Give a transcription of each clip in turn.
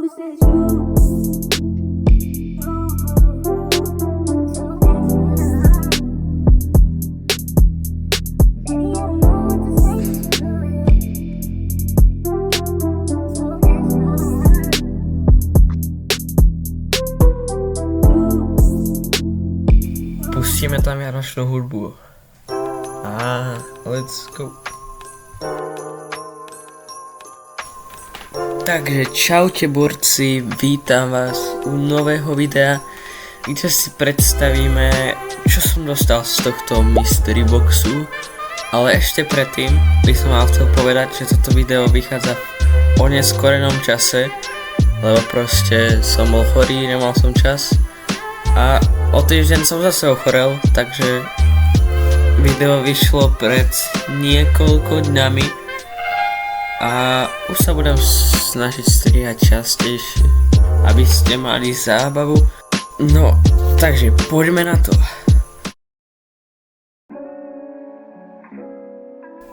Pustíme tam vianočnú hudbu. Let's go. Takže čaute borci, vítam vás u nového videa, kde si predstavíme, čo som dostal z tohto mystery boxu. Ale ešte predtým by som vám chcel povedať, že toto video vychádza v oneskorenom čase, lebo proste som bol chorý, nemal som čas a o týždeň som zase ochorel, takže video vyšlo pred niekoľko dňami a už sa budem snažiť strihať častejšie, aby ste mali zábavu. No, takže poďme na to.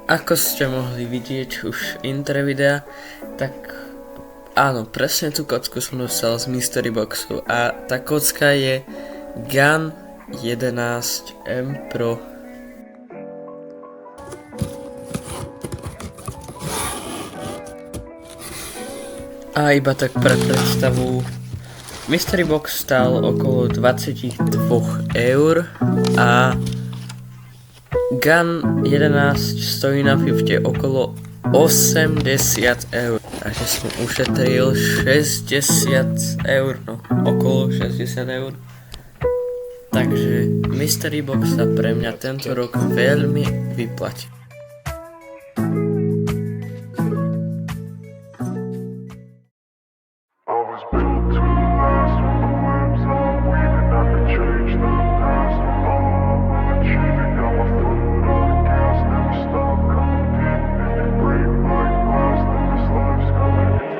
Ako ste mohli vidieť už v intro videa, tak áno, presne tú kocku som dostal z mystery boxu a tá kocka je GAN 11M Pro. A iba tak pre predstavu, mystery box stál okolo 22 eur a GAN 11 stojí na Fifte okolo 80 eur. Takže som ušetril 60 eur, no okolo 60 eur. Takže mystery box sa pre mňa tento rok veľmi vyplatí.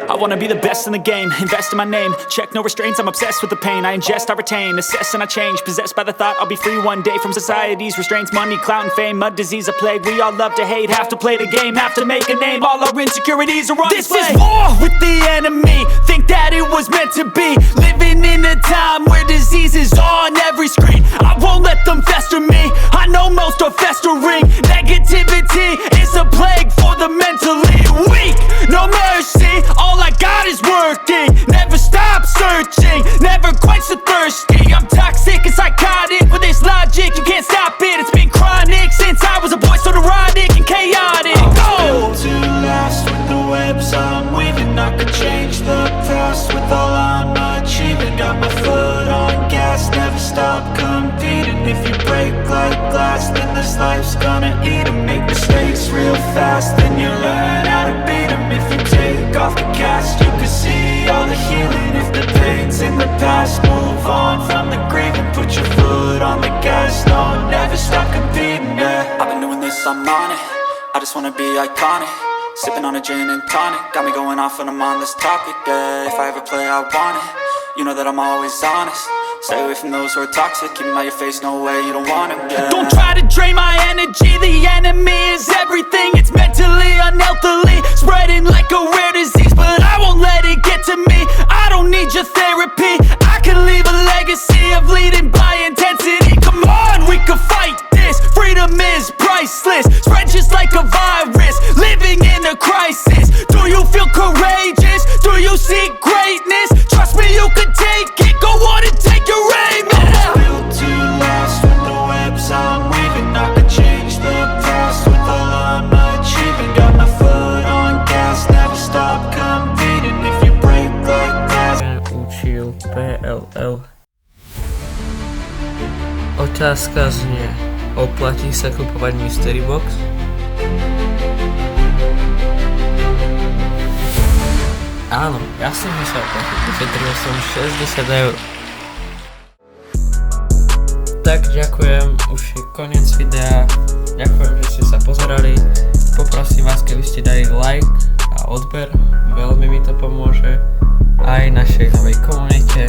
I wanna be the best in the game, invest in my name, check no restraints, I'm obsessed with the pain. I ingest, I retain, assess and I change, possessed by the thought I'll be free one day from society's restraints. Money, clout and fame, mud, disease, a plague. We all love to hate, have to play the game, have to make a name. All our insecurities are on display. This is war with the enemy, think that it was meant to be. Living in a time where disease is on every screen. I won't let them fester me, I know most are festering. Negativity is a plague for the mentally weak. No mercy, all I got is working. Never stop searching, never quench the thirsty. I'm toxic and psychotic with this logic, you can't stop it. It's been chronic since I was a boy, so neurotic and chaotic. Built to last with the webs I'm weaving. I could change the past with all I'm achieving. Got my foot on gas, never stop competing. If you break like glass, then this life's gonna eat 'em. Make mistakes real fast, then you learn how to beat 'em. If you take off the cast, you can see all the healing. If the pain's in the past, move on from the grave and put your foot on the gas. No, never stop competing, yeah. I've been doing this, I'm on it. I just wanna be iconic. Sipping on a gin and tonic, got me going off when I'm on this topic, yeah. If I ever play, I want it. You know that I'm always honest. Stay away from those who are toxic. Keep them out your face, no way, you don't want it, yeah. Don't try to drain my energy. The enemy is everything. It's mentally, unhealthily, spreading like a rare disease. But I won't let it get to me. I don't need your therapy. I can leave a legacy of leading by intensity. Come on, we can fight this. Freedom is priceless. Spread just like a virus. Living in a crisis. Do you feel courageous? Do you seek greatness? Trust me, you can take it. Go on and take your aim. I was built to last with the webs I'm weaving. I could change the past with all I'm achieving. Got my foot on gas, never stop competing. If you break like glass. Učil PLL. Otázka znie, oplatí sa kupovať mystery box? Áno, jasne, že sa oplatí, ušetril som 60 eur. Tak ďakujem, už je koniec videa, ďakujem, že ste sa pozerali, poprosím vás, keby ste dali like a odber, veľmi mi to pomôže aj našej novej komunite.